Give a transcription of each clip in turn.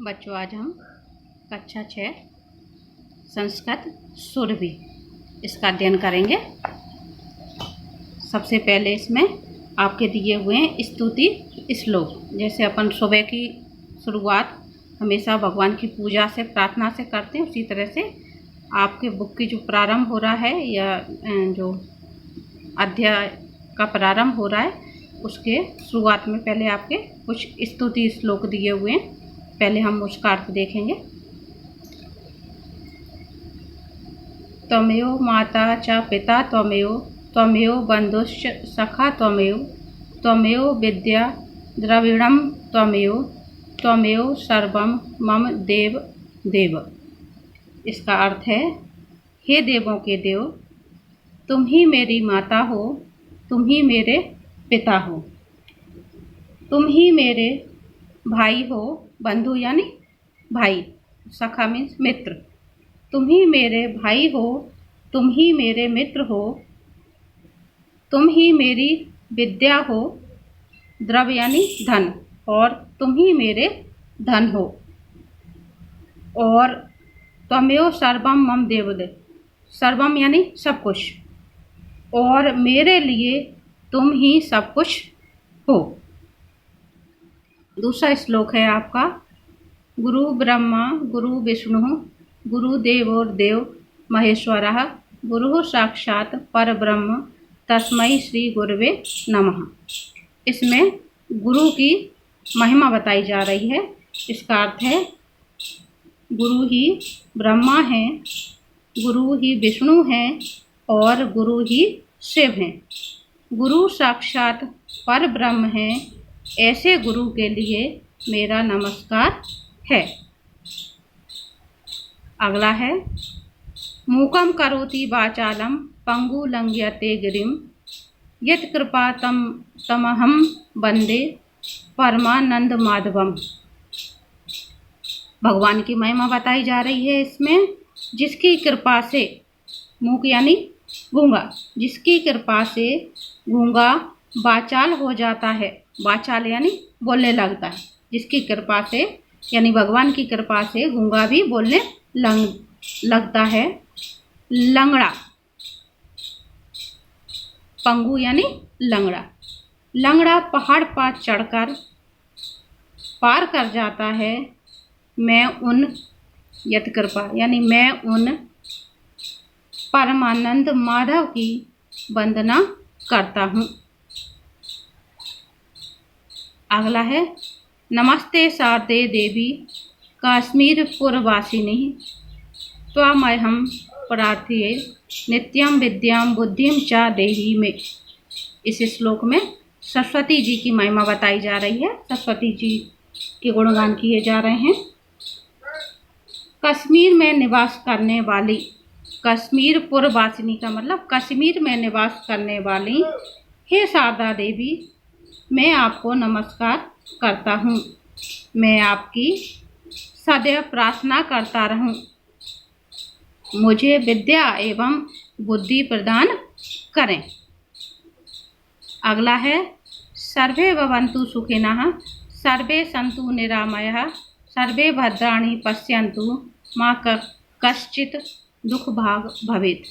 बच्चों, आज हम कक्षा 6 संस्कृत सुरभि इसका अध्ययन करेंगे। सबसे पहले इसमें आपके दिए हुए हैं स्तुति श्लोक। जैसे अपन सुबह की शुरुआत हमेशा भगवान की पूजा से, प्रार्थना से करते हैं, उसी तरह से आपके बुक की जो प्रारंभ हो रहा है या जो अध्याय का प्रारंभ हो रहा है उसके शुरुआत में पहले आपके कुछ स्तुति श्लोक दिए हुए हैं। पहले हम उसका अर्थ देखेंगे। त्वमेव माता च पिता त्वमेव, त्वमेव बंधुश्च सखा त्वमेव, त्वमेव विद्या द्रविणं त्वमेव, त्वमेव सर्वं मम देव देव। इसका अर्थ है, हे देवों के देव, तुम ही मेरी माता हो, तुम ही मेरे पिता हो, तुम ही मेरे भाई हो, बंधु यानी भाई, सखा मीन्स मित्र, तुम ही मेरे भाई हो, तुम ही मेरे मित्र हो, तुम ही मेरी विद्या हो, द्रव्य यानी धन, और तुम ही मेरे धन हो, और त्वमेव सर्वम मम देवदेव, सर्वम यानी सब कुछ, और मेरे लिए तुम ही सब कुछ हो। दूसरा श्लोक है आपका, गुरु ब्रह्मा गुरु विष्णु गुरुदेवो देव महेश्वरः, गुरु साक्षात परब्रह्म तस्मै श्री गुरवे नमः। इसमें गुरु की महिमा बताई जा रही है। इसका अर्थ है, गुरु ही ब्रह्मा हैं, गुरु ही विष्णु हैं और गुरु ही शिव हैं। गुरु साक्षात परब्रह्म हैं, ऐसे गुरु के लिए मेरा नमस्कार है। अगला है, मूकं करोति वाचालं पंगु लंघयते गिरिं, यत् कृपा तमहं वंदे परमानंद माधवम। भगवान की महिमा बताई जा रही है इसमें। जिसकी कृपा से, मूक यानी गूंगा, जिसकी कृपा से गूंगा वाचाल हो जाता है, वाचाल यानी बोलने लगता है, जिसकी कृपा से यानी भगवान की कृपा से गूंगा भी बोलने लगता है। लंगड़ा, पंगु यानी लंगड़ा, लंगड़ा पहाड़ पर चढ़कर पार कर जाता है। मैं उन, यत कृपा यानी मैं उन परमानंद माधव की वंदना करता हूँ। अगला है, नमस्ते शारदे देवी काश्मीरपुरवासिनी, त्वामहं प्रार्थये नित्यं विद्यां बुद्धिं च देहि मे। इस श्लोक में सरस्वती जी की महिमा बताई जा रही है। सरस्वती जी के गुणगान किए जा रहे हैं। कश्मीर में निवास करने वाली, कश्मीरपुरवासिनी का मतलब कश्मीर में निवास करने वाली, हे शारदा देवी, मैं आपको नमस्कार करता हूँ। मैं आपकी सदैव प्रार्थना करता रहूँ, मुझे विद्या एवं बुद्धि प्रदान करें। अगला है, सर्वे भवन्तु सुखिनः सर्वे सन्तु निरामयः सर्वे भद्राणि पश्यन्तु मा कश्चित् दुख भाग भवेत्।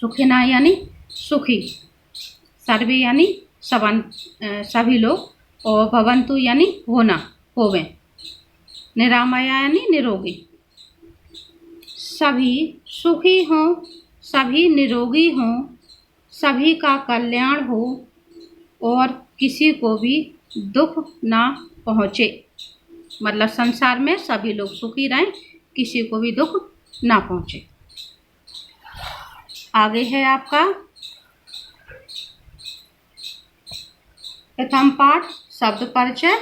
सुखिना यानी सुखी, सर्वे यानी सभी लोग, और भवन्तु यानी होना, होवें, निरामया यानी निरोगी, सभी सुखी हों, सभी निरोगी हों, सभी का कल्याण हो और किसी को भी दुख ना पहुँचे। मतलब संसार में सभी लोग सुखी रहें, किसी को भी दुख ना पहुँचे। आगे है आपका प्रथम पाठ शब्द परिचय।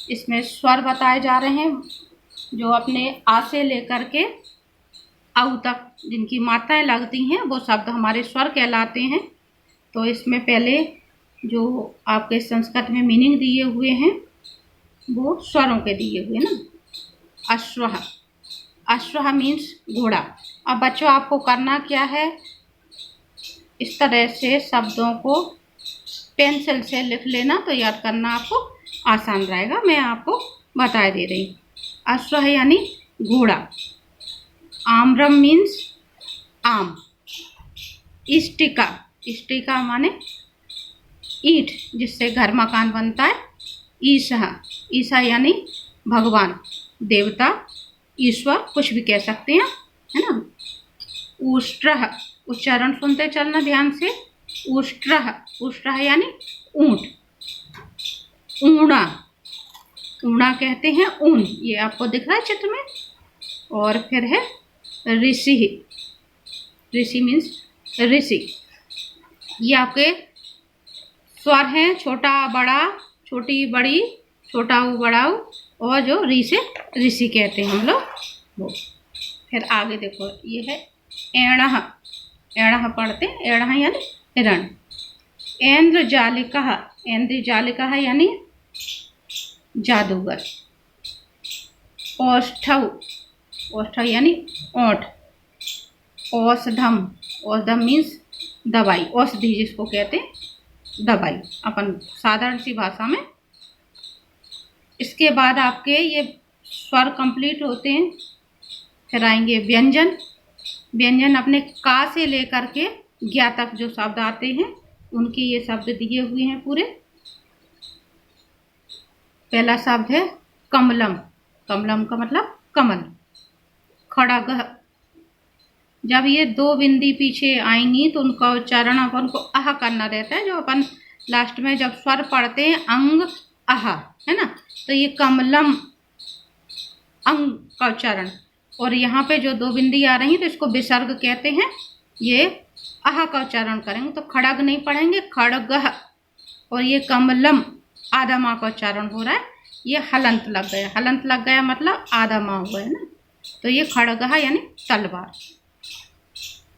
इसमें स्वर बताए जा रहे हैं, जो अपने आ से लेकर के औ तक जिनकी मात्राएं लगती हैं वो शब्द हमारे स्वर कहलाते हैं। तो इसमें पहले जो आपके संस्कृत में मीनिंग दिए हुए हैं वो स्वरों के दिए हुए ना। अश्वः, अश्वः मीन्स घोड़ा। अब बच्चों, आपको करना क्या है, इस तरह से शब्दों को पेंसिल से लिख लेना, तो याद करना आपको आसान रहेगा। मैं आपको बता दे रही हूँ। अश्व यानी घोड़ा। आम्रम मीन्स आम। इष्टिका, इष्टिका माने ईंट जिससे घर मकान बनता है। ईसा, ईसा यानी भगवान, देवता, ईश्वर, कुछ भी कह सकते हैं, है ना। उष्ट्रह, उच्चारण सुनते चलना ध्यान से। उष्ट्रह, उष्ट्रह यानी ऊंट। ऊना, ऊना कहते हैं ऊन, ये आपको दिख रहा है चित्र में। और फिर है ऋषि, ऋषि मीन्स ऋषि। ये आपके स्वर हैं, छोटा बड़ा, छोटी बड़ी, छोटा ऊ बड़ा ऊ, और जो री से ऋषि कहते हैं हम लोग वो। फिर आगे देखो, ये है एणह, एणह पढ़ते, एणह यानी हिरण। ऐन्द्रजालिकः, ऐन्द्रजालिकः यानी जादूगर। औष्ठव, औष्ठव यानी ओंठ। औषधम, औषधम मीन्स दवाई, औषधि जिसको कहते हैं, दवाई अपन साधारण सी भाषा में। इसके बाद आपके ये स्वर कंप्लीट होते हैं। फिर आएंगे व्यंजन। व्यंजन अपने का से लेकर के ज्ञा तक जो शब्द आते हैं उनके ये शब्द दिए हुए हैं पूरे। पहला शब्द है कमलम, कमलम का मतलब कमल। खड़ग, जब ये दो बिंदी पीछे आएंगी तो उनका उच्चारण अपन को आह करना रहता है, जो अपन लास्ट में जब स्वर पढ़ते हैं अंग आह, है ना। तो ये कमलम अंग का उच्चारण। और यहाँ पे जो दो बिंदी आ रही है तो इसको विसर्ग कहते हैं, ये आह का उच्चारण करेंगे तो खड़ग नहीं पढ़ेंगे, खड़गह। और ये कमलम आधा माँ का उच्चारण हो रहा है, ये हलंत लग गया, हलंत लग गया मतलब आधा माँ हुआ है ना। तो ये खड़गह यानी तलवार।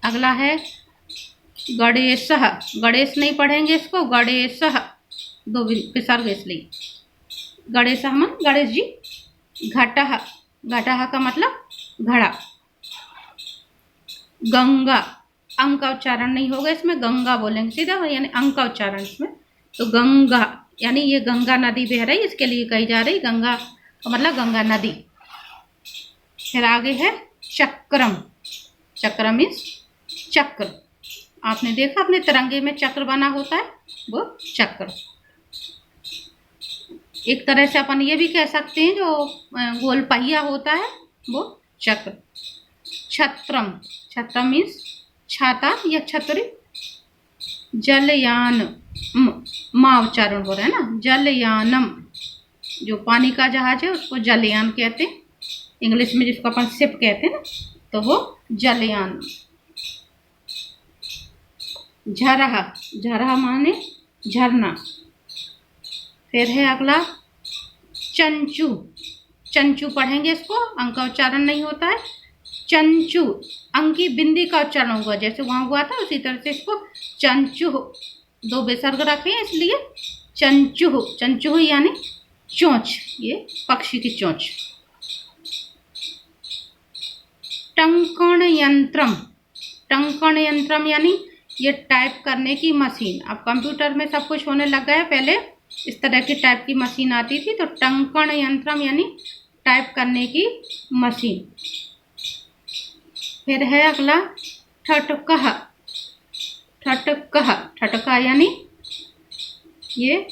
अगला है गणेशः, गणेश नहीं पढ़ेंगे इसको, गणेशः दो विसर्ग इसलिए। गणेशः मन गणेश जी। घटः, घटः का मतलब घड़ा। गंगा, अंग का उच्चारण नहीं होगा इसमें, गंगा बोलेंगे सीधा, यानी अंग का उच्चारण इसमें। तो गंगा यानी ये गंगा नदी बह रही, इसके लिए कही जा रही, गंगा का मतलब गंगा नदी। फिर आगे है चक्रम, चक्रम मीन्स चक्र। आपने देखा अपने तिरंगे में चक्र बना होता है, वो चक्र। एक तरह से अपन ये भी कह सकते हैं जो गोल पहिया होता है वो चक्र। छत्रम, छत्रम मीन्स छाता या छतरी। जलयान, माँ उच्चारण हो रहा है ना, जलयानम, जो पानी का जहाज है उसको जलयान कहते हैं। इंग्लिश में जिसको अपन शिप कहते हैं ना, तो वो जलयान। झरहा, झरहा माने झरना। फिर है अगला चंचू, चंचू पढ़ेंगे इसको, अंक का उच्चारण नहीं होता है। चंचू, अंक की बिंदी का उच्चारण होगा, जैसे वहां हुआ था उसी तरह से इसको चंचू, दो विसर्ग रखे हैं इसलिए चंचू। चंचू यानी चोंच, ये पक्षी की चोंच। टंकण यंत्रम, टंकण यंत्रम यानी ये टाइप करने की मशीन। अब कंप्यूटर में सब कुछ होने लगा है, पहले इस तरह की टाइप की मशीन आती थी। तो टंकण यंत्रम यानी टाइप करने की मशीन। फिर है अगला ठटकह, ठटकह, ठटका यानी ये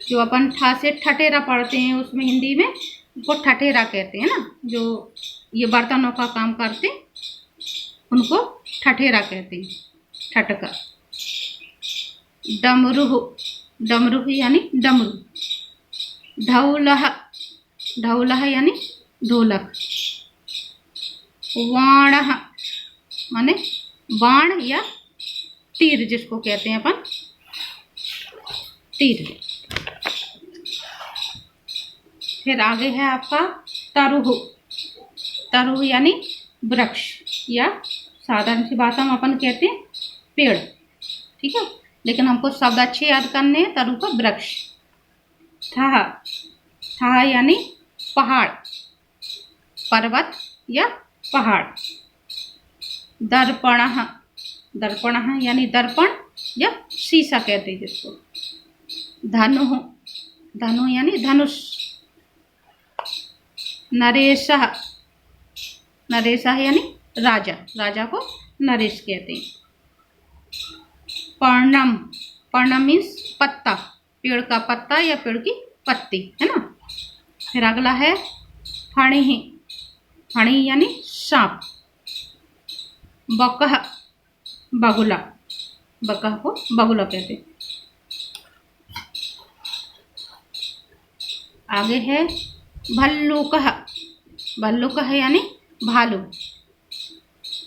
जो अपन ठा से ठठेरा पढ़ते हैं उसमें हिंदी में वो ठठेरा कहते हैं ना, जो ये बर्तनों का काम करते उनको ठठेरा कहते हैं, ठटका। डमरूह, डमरूह यानी डमरू। ढौलह, ढौलह यानी ढोलक। वाणः माने बाण या तीर जिसको कहते हैं अपन, तीर। फिर आगे है आपका तरुह, तरुह यानी वृक्ष या साधारण सी भाषा में अपन कहते हैं पेड़, ठीक है, लेकिन हमको शब्द अच्छे याद करने हैं। तरुह का वृक्ष। ठह, ठह यानी पहाड़, पर्वत या पहाड़। दर्पणः, दर्पणः यानी दर्पण या शीशा कहते हैं जिसको। धनुः, धनु यानी धनुष। नरेशः, नरेशः यानी राजा, राजा को नरेश कहते हैं। पर्णम, पर्णम मीन्स पत्ता, पेड़ का पत्ता या पेड़ की पत्ती, है ना। फिर अगला है फणि, फणि यानी सांप। बकह, बगुला, बकह को बगुला कहते हैं। आगे है भल्लुकः, भल्लुकः यानी भालू।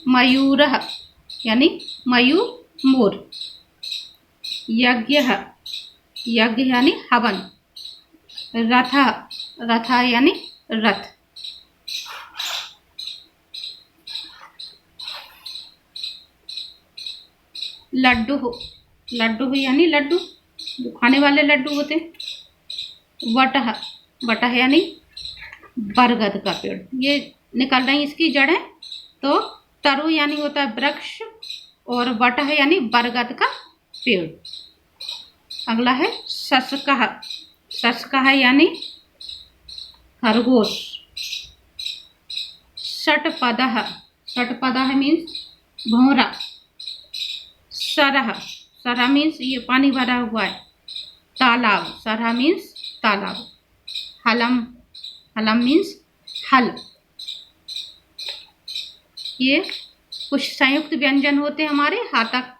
मयूरः यानी मयूर, मोर। यज्ञः, यज्ञ यानी हवन। रथः, रथः यानी रथ। लड्डू, लड्डू यानी लड्डू, जो खाने वाले लड्डू होते हैं। वटः, वटः यानी बरगद का पेड़, ये निकल रही इसकी जड़ें। तो तरु यानी होता है वृक्ष, और वटः यानी बरगद का पेड़। अगला है शशकः, शशकः यानी खरगोश। षटपदः, षटपदः मीन्स भौरा। सरह, सरह मीन्स ये पानी भरा हुआ है, तालाब, सरह मीन्स तालाब। हलम, हलम मीन्स हल। ये कुछ संयुक्त व्यंजन होते हैं हमारे। हाथक,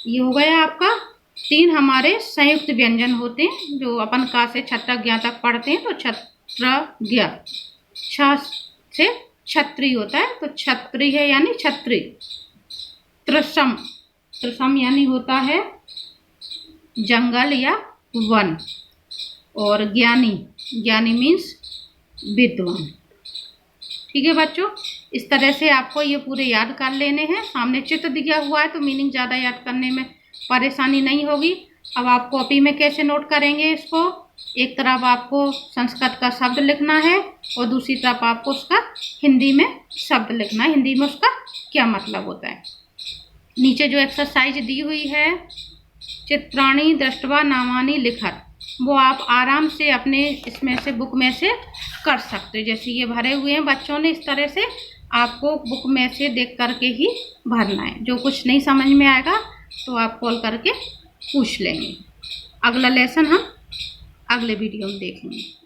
ये हो गया आपका 3 हमारे संयुक्त व्यंजन होते हैं जो अपन का से छ तक ज्ञ तक पढ़ते हैं। तो छत्र ज्ञ, छ से छत्री होता है, तो छत्री है यानी छत्री। त्रिशम, त्रिशम यानी होता है जंगल या वन। और ज्ञानी, ज्ञानी मीन्स विद्वान। ठीक है बच्चों, इस तरह से आपको ये पूरे याद कर लेने हैं। सामने चित्र दिया हुआ है तो मीनिंग ज़्यादा याद करने में परेशानी नहीं होगी। अब आप कॉपी में कैसे नोट करेंगे इसको, एक तरफ आपको संस्कृत का शब्द लिखना है और दूसरी तरफ आपको उसका हिंदी में शब्द लिखना है, हिंदी में उसका क्या मतलब होता है। नीचे जो एक्सरसाइज दी हुई है, चित्राणि दृष्ट्वा नामानि लिखत, वो आप आराम से अपने इसमें से बुक में से कर सकते हो। जैसे ये भरे हुए हैं बच्चों ने, इस तरह से आपको बुक में से देख करके ही भरना है। जो कुछ नहीं समझ में आएगा तो आप कॉल करके पूछ लेंगे। अगला लेसन हम अगले वीडियो में देखेंगे।